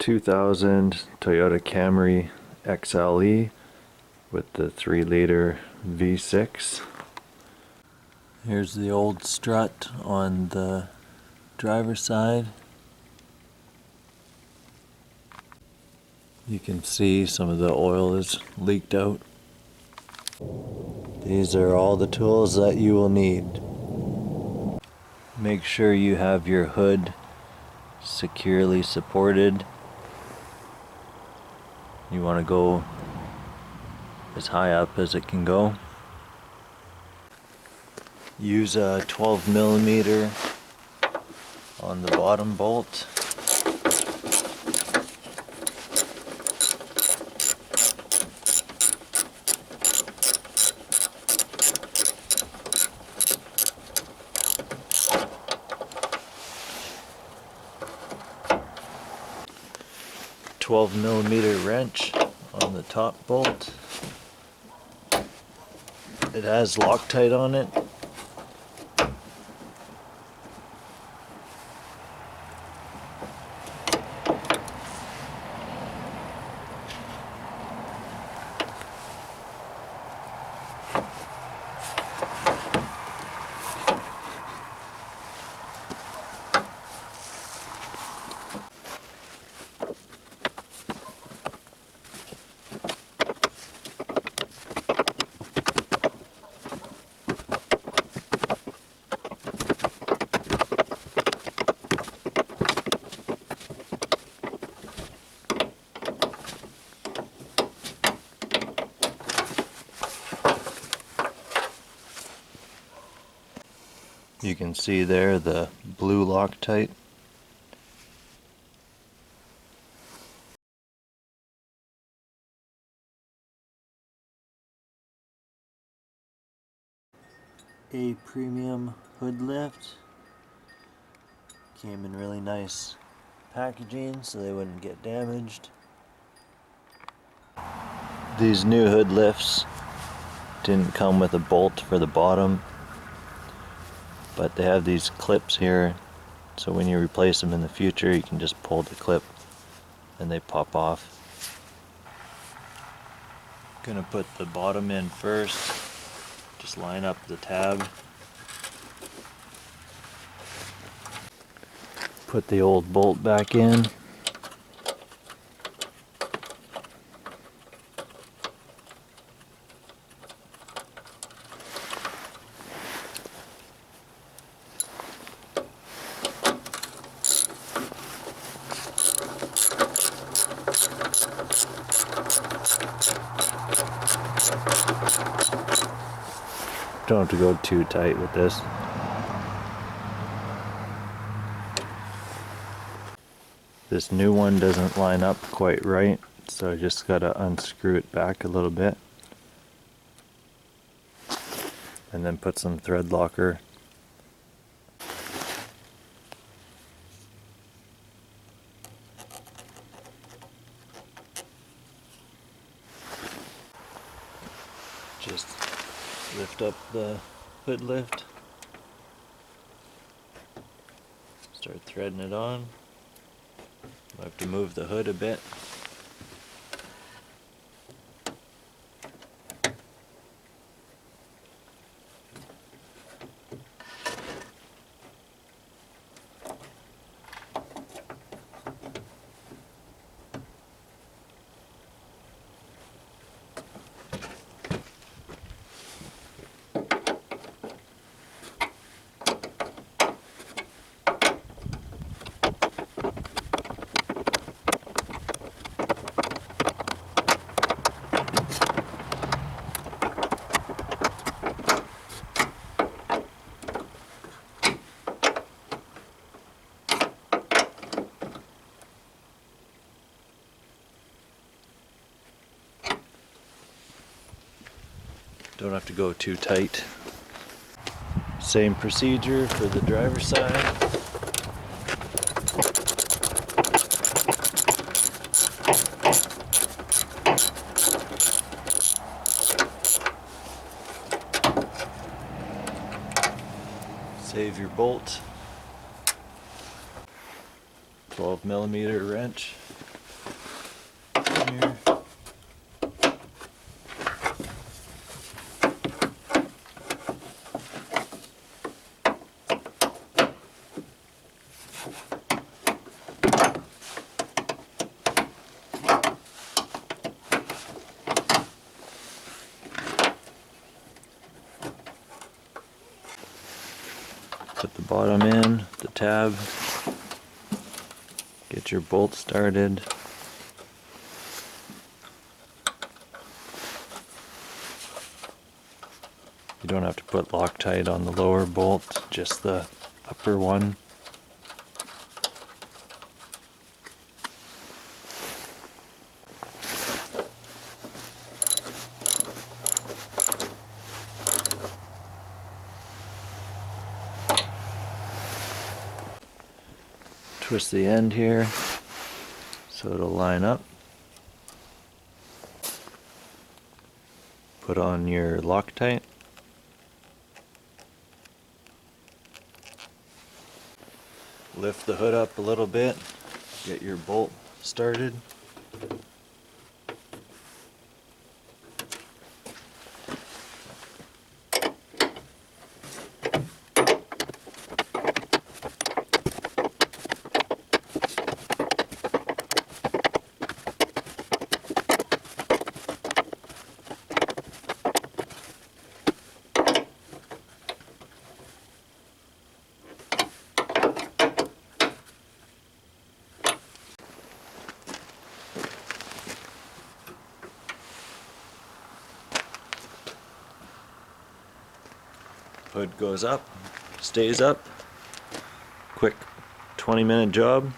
2000 Toyota Camry XLE with the 3-liter V6. Here's the old strut on the driver's side. You can see some of the oil is leaked out. These are all the tools that you will need. Make sure you have your hood securely supported. You want to go as high up as it can go. Use a 12mm on the bottom bolt. $12mm wrench on the top bolt. It has Loctite on it. You can see there the blue Loctite. A premium hood lift. Came in really nice packaging so they wouldn't get damaged. These new hood lifts didn't come with a bolt for the bottom, but they have these clips here, so when you replace them in the future you can just pull the clip and they pop off. Gonna put the bottom in first. Just line up the tab. Put the old bolt back in. Don't have to go too tight with this. This new one doesn't line up quite right, so I just gotta unscrew it back a little bit and then put some thread locker. Just lift up the hood lift, start threading it on. I have to move the hood a bit. Don't have to go too tight. Same procedure for the driver's side. Save your bolt. 12mm wrench. here. Put the bottom in, the tab, get your bolt started. You don't have to put Loctite on the lower bolt, just the upper one. Twist the end here so it'll line up. Put on your Loctite. Lift the hood up a little bit, get your bolt started. Hood goes up, stays up. Quick 20-minute job.